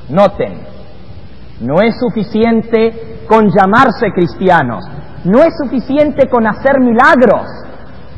Noten, no es suficiente con llamarse cristianos, no es suficiente con hacer milagros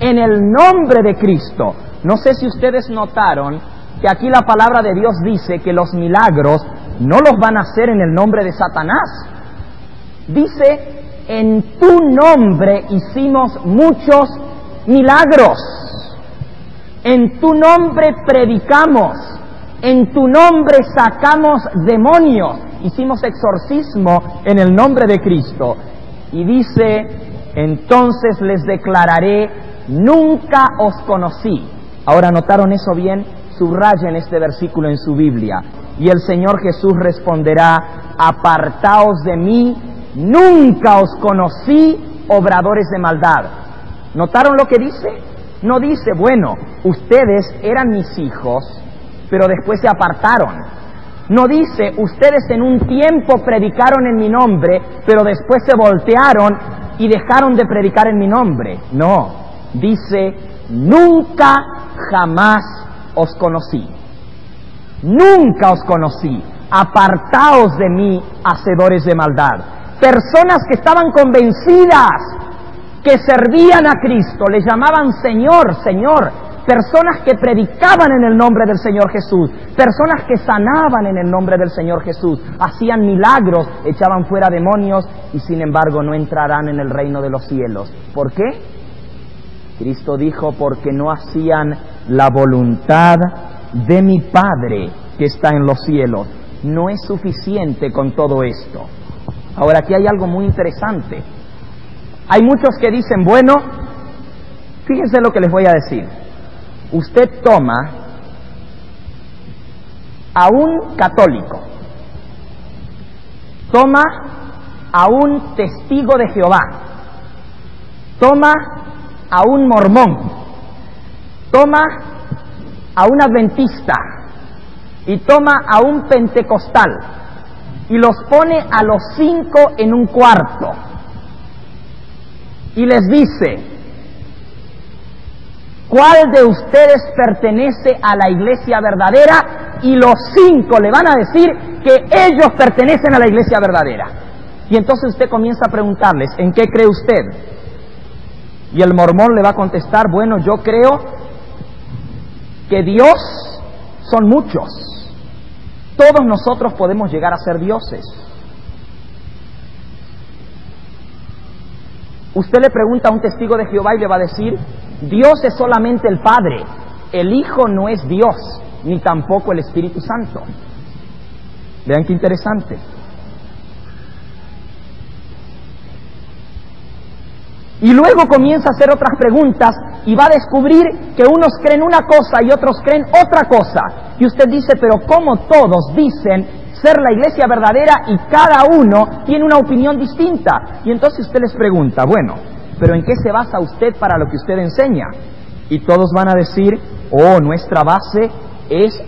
en el nombre de Cristo. No sé si ustedes notaron que aquí la palabra de Dios dice que los milagros no los van a hacer en el nombre de Satanás. Dice, en tu nombre hicimos muchos milagros, en tu nombre predicamos, en tu nombre sacamos demonios, hicimos exorcismo en el nombre de Cristo. Y dice, entonces les declararé, nunca os conocí. Ahora, ¿notaron eso bien? Subrayen este versículo en su Biblia. Y el Señor Jesús responderá, apartaos de mí, nunca os conocí, obradores de maldad. ¿Notaron lo que dice? No dice, bueno, ustedes eran mis hijos, pero después se apartaron. No dice, ustedes en un tiempo predicaron en mi nombre, pero después se voltearon y dejaron de predicar en mi nombre. No, dice, nunca jamás os conocí. Nunca os conocí. Apartaos de mí, hacedores de maldad. Personas que estaban convencidas, que servían a Cristo, le llamaban Señor, Señor. Personas que predicaban en el nombre del Señor Jesús, personas que sanaban en el nombre del Señor Jesús, hacían milagros, echaban fuera demonios y sin embargo no entrarán en el reino de los cielos. ¿Por qué? Cristo dijo, porque no hacían la voluntad de mi Padre que está en los cielos. No es suficiente con todo esto. Ahora, aquí hay algo muy interesante. Hay muchos que dicen, bueno, fíjense lo que les voy a decir. Usted toma a un católico, toma a un testigo de Jehová, toma a un mormón, toma a un adventista y toma a un pentecostal y los pone a los 5 en un cuarto y les dice, ¿cuál de ustedes pertenece a la iglesia verdadera? Y los 5 le van a decir que ellos pertenecen a la iglesia verdadera. Y entonces usted comienza a preguntarles, ¿en qué cree usted? Y el mormón le va a contestar, bueno, yo creo que Dios son muchos. Todos nosotros podemos llegar a ser dioses. Usted le pregunta a un testigo de Jehová y le va a decir, Dios es solamente el Padre, el Hijo no es Dios, ni tampoco el Espíritu Santo. Vean qué interesante. Y luego comienza a hacer otras preguntas y va a descubrir que unos creen una cosa y otros creen otra cosa. Y usted dice, pero ¿cómo todos dicen ser la iglesia verdadera y cada uno tiene una opinión distinta? Y entonces usted les pregunta, bueno, ¿pero en qué se basa usted para lo que usted enseña? Y todos van a decir, oh, nuestra base es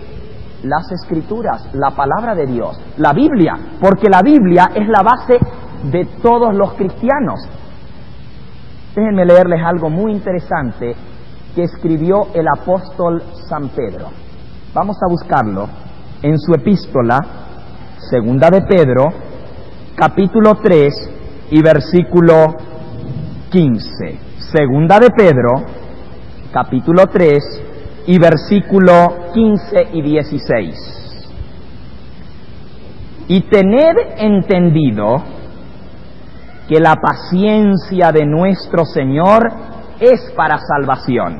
las Escrituras, la palabra de Dios, la Biblia, porque la Biblia es la base de todos los cristianos. Déjenme leerles algo muy interesante que escribió el apóstol San Pedro. Vamos a buscarlo en su epístola, segunda de Pedro, capítulo 3 y versículo 15. Segunda de Pedro, capítulo 3 y versículo 15 y 16. Y tened entendido que la paciencia de nuestro Señor es para salvación,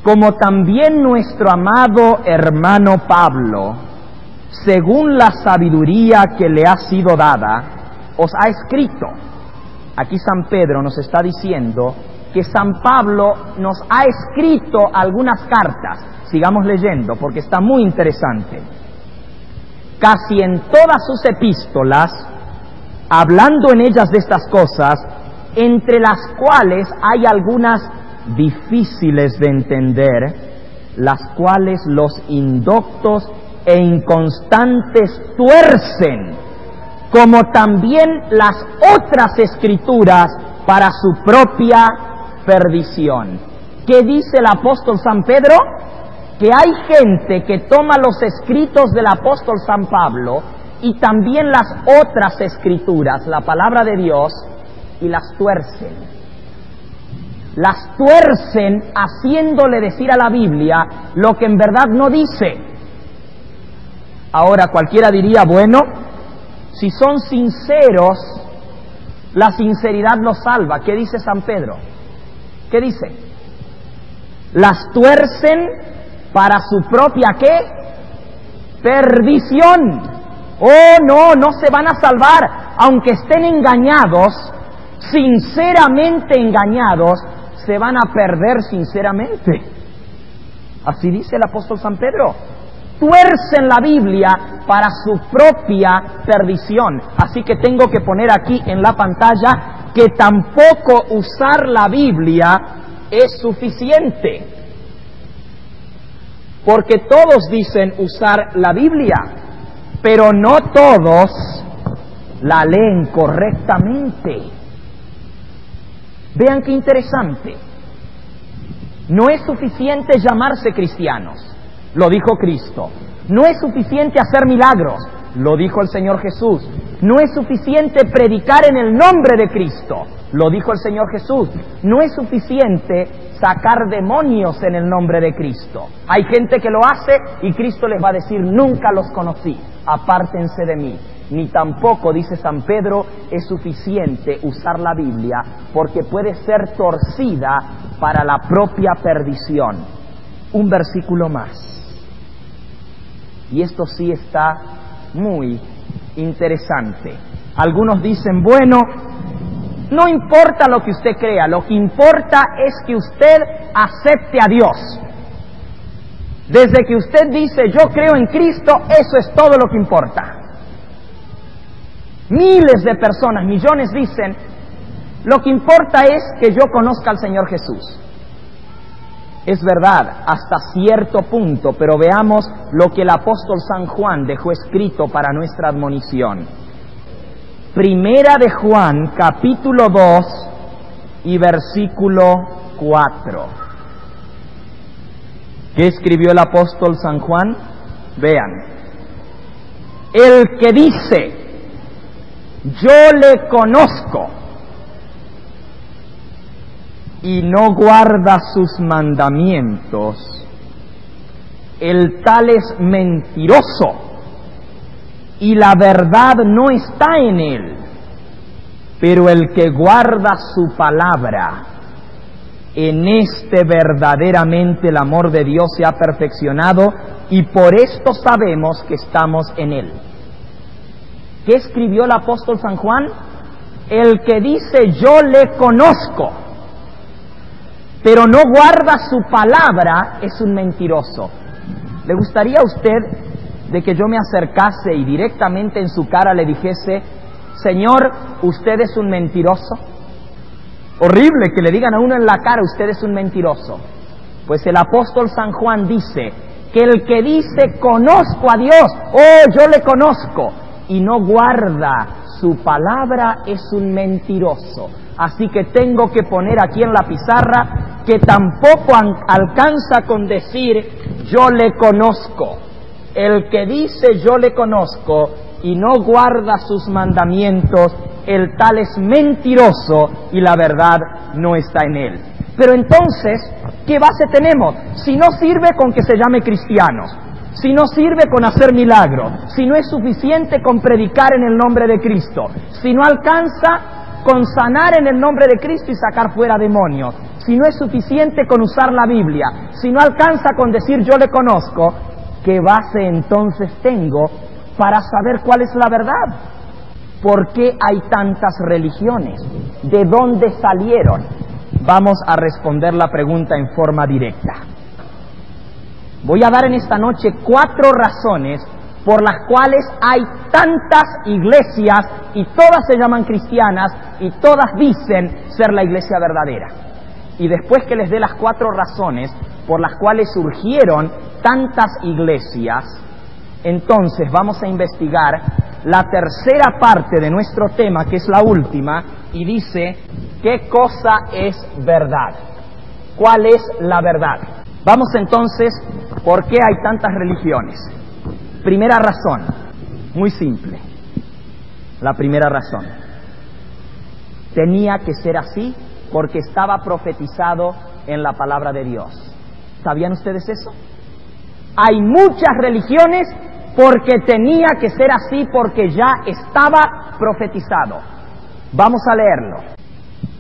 como también nuestro amado hermano Pablo, según la sabiduría que le ha sido dada, os ha escrito. Aquí San Pedro nos está diciendo que San Pablo nos ha escrito algunas cartas. Sigamos leyendo porque está muy interesante. Casi en todas sus epístolas, hablando en ellas de estas cosas, entre las cuales hay algunas difíciles de entender, las cuales los indoctos e inconstantes tuercen, como también las otras escrituras para su propia perdición. ¿Qué dice el apóstol San Pedro? que hay gente que toma los escritos del apóstol San Pablo y también las otras escrituras, la palabra de Dios, y las tuercen. Las tuercen haciéndole decir a la Biblia lo que en verdad no dice. Ahora cualquiera diría, bueno, si son sinceros, la sinceridad los salva. ¿Qué dice San Pedro? ¿Qué dice? Las tuercen para su propia, ¿qué? Perdición. Oh, no se van a salvar, aunque estén engañados, sinceramente engañados, se van a perder sinceramente. Así dice el apóstol San Pedro. Tuercen la Biblia para su propia perdición. Así que tengo que poner aquí en la pantalla que tampoco usar la Biblia es suficiente. Porque todos dicen usar la Biblia, pero no todos la leen correctamente. Vean qué interesante. No es suficiente llamarse cristianos, lo dijo Cristo. No es suficiente hacer milagros, lo dijo el Señor Jesús. No es suficiente predicar en el nombre de Cristo, lo dijo el Señor Jesús. No es suficiente sacar demonios en el nombre de Cristo. Hay gente que lo hace y Cristo les va a decir, nunca los conocí, apártense de mí. Ni tampoco, dice San Pedro, es suficiente usar la Biblia porque puede ser torcida para la propia perdición. Un versículo más. Y esto sí está muy interesante. Algunos dicen, bueno, no importa lo que usted crea, lo que importa es que usted acepte a Dios. Desde que usted dice, yo creo en Cristo, eso es todo lo que importa. Miles de personas, millones dicen, lo que importa es que yo conozca al Señor Jesús. Es verdad, hasta cierto punto, pero veamos lo que el apóstol San Juan dejó escrito para nuestra admonición. Primera de Juan, capítulo 2 y versículo 4. ¿Qué escribió el apóstol San Juan? Vean. El que dice, yo le conozco, y no guarda sus mandamientos, el tal es mentiroso, y la verdad no está en él. Pero el que guarda su palabra, en este verdaderamente el amor de Dios se ha perfeccionado, y por esto sabemos que estamos en él. ¿Qué escribió el apóstol San Juan? El que dice yo le conozco, pero no guarda su palabra, es un mentiroso. ¿Le gustaría a usted de que yo me acercase y directamente en su cara le dijese, Señor, usted es un mentiroso? Horrible que le digan a uno en la cara, usted es un mentiroso. Pues el apóstol San Juan dice que el que dice conozco a Dios, oh, yo le conozco, y no guarda su palabra, es un mentiroso. Así que tengo que poner aquí en la pizarra que tampoco alcanza con decir yo le conozco. El que dice yo le conozco y no guarda sus mandamientos, el tal es mentiroso y la verdad no está en él. Pero entonces, ¿qué base tenemos? Si no sirve con que se llame cristianos, si no sirve con hacer milagros, si no es suficiente con predicar en el nombre de Cristo, si no alcanza con sanar en el nombre de Cristo y sacar fuera demonios, si no es suficiente con usar la Biblia, si no alcanza con decir yo le conozco, ¿qué base entonces tengo para saber cuál es la verdad? ¿Por qué hay tantas religiones? ¿De dónde salieron? Vamos a responder la pregunta en forma directa. Voy a dar en esta noche 4 razones por las cuales hay tantas iglesias y todas se llaman cristianas y todas dicen ser la iglesia verdadera. Y después que les dé las 4 razones por las cuales surgieron tantas iglesias, entonces vamos a investigar la tercera parte de nuestro tema, que es la última, y dice, ¿qué cosa es verdad? ¿Cuál es la verdad? Vamos entonces ¿por qué hay tantas religiones? Primera razón, muy simple. La primera razón, tenía que ser así porque estaba profetizado en la palabra de Dios. ¿Sabían ustedes eso? Hay muchas religiones porque tenía que ser así, porque ya estaba profetizado. Vamos a leerlo.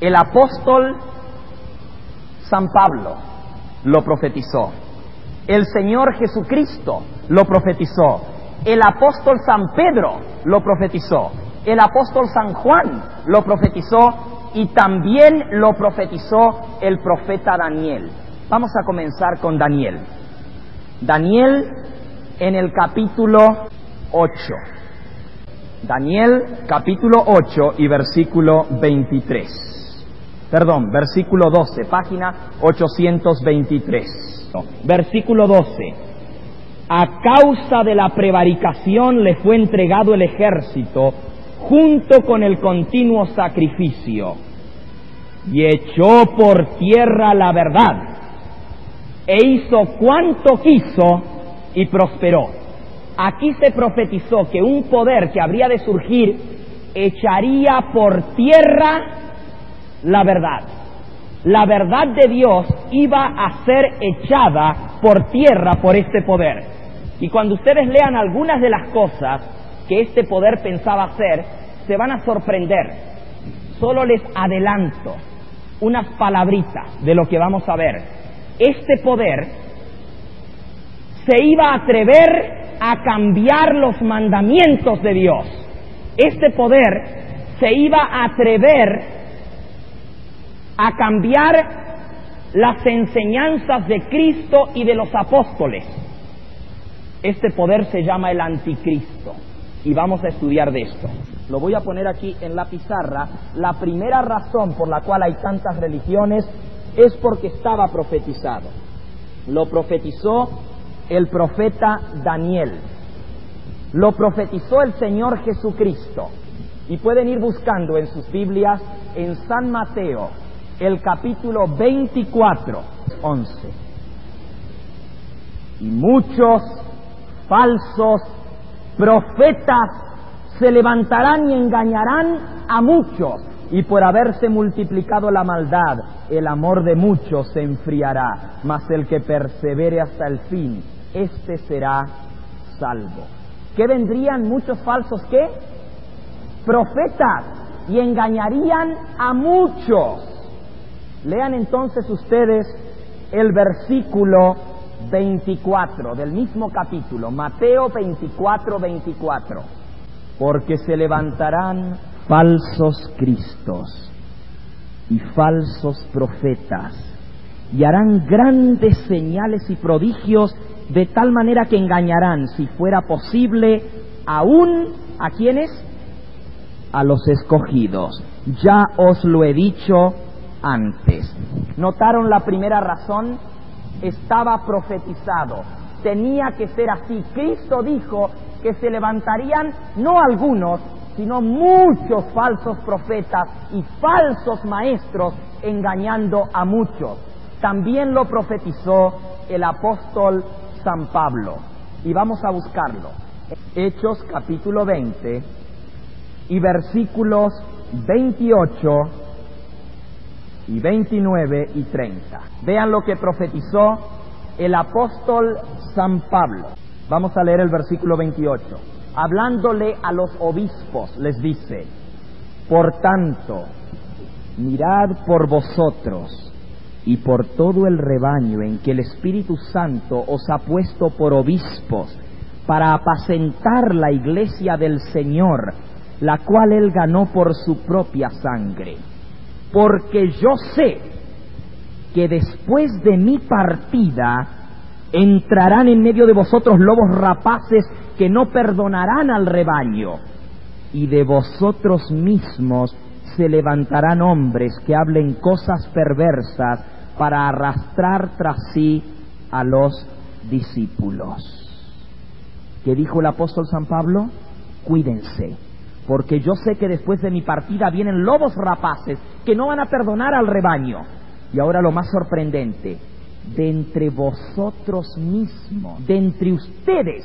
El apóstol San Pablo lo profetizó. El Señor Jesucristo lo profetizó. El apóstol San Pedro lo profetizó. El apóstol San Juan lo profetizó y también lo profetizó el profeta Daniel. Vamos a comenzar con Daniel. Daniel en el capítulo 8. Daniel capítulo 8 y versículo 23. Perdón, versículo 12, página 823. Versículo 12. A causa de la prevaricación le fue entregado el ejército junto con el continuo sacrificio, y echó por tierra la verdad, e hizo cuanto quiso y prosperó. Aquí se profetizó que un poder que habría de surgir echaría por tierra la verdad. La verdad de Dios iba a ser echada por tierra por este poder. Y cuando ustedes lean algunas de las cosas que este poder pensaba hacer, se van a sorprender. Solo les adelanto unas palabritas de lo que vamos a ver. Este poder se iba a atrever a cambiar los mandamientos de Dios. Este poder se iba a atrever a cambiar las enseñanzas de Cristo y de los apóstoles. Este poder se llama el anticristo y vamos a estudiar de esto. Lo voy a poner aquí en la pizarra. La primera razón por la cual hay tantas religiones es porque estaba profetizado. Lo profetizó el profeta Daniel. Lo profetizó el Señor Jesucristo. Y pueden ir buscando en sus Biblias en San Mateo, el capítulo 24, 11. Y muchos falsos profetas se levantarán y engañarán a muchos, y por haberse multiplicado la maldad, el amor de muchos se enfriará, mas el que persevere hasta el fin, éste será salvo. ¿Qué vendrían muchos falsos qué? Profetas, y engañarían a muchos. Lean entonces ustedes el versículo 24 del mismo capítulo, Mateo 24, 24. Porque se levantarán falsos cristos y falsos profetas, y harán grandes señales y prodigios, de tal manera que engañarán, si fuera posible, aún ¿a quiénes? A los escogidos. Ya os lo he dicho antes. ¿Notaron la primera razón? Estaba profetizado. Tenía que ser así. Cristo dijo que se levantarían no algunos, sino muchos falsos profetas y falsos maestros engañando a muchos. También lo profetizó el apóstol San Pablo. Y vamos a buscarlo. Hechos capítulo 20 y versículos 28 y 29 y 30. Vean lo que profetizó el apóstol San Pablo. Vamos a leer el versículo 28. Hablándole a los obispos, les dice: por tanto, mirad por vosotros y por todo el rebaño en que el Espíritu Santo os ha puesto por obispos, para apacentar la iglesia del Señor, la cual Él ganó por su propia sangre. Porque yo sé que después de mi partida entrarán en medio de vosotros lobos rapaces que no perdonarán al rebaño, y de vosotros mismos se levantarán hombres que hablen cosas perversas para arrastrar tras sí a los discípulos. ¿Qué dijo el apóstol San Pablo? Cuídense, porque yo sé que después de mi partida vienen lobos rapaces que no van a perdonar al rebaño. Y ahora lo más sorprendente, de entre vosotros mismos, de entre ustedes.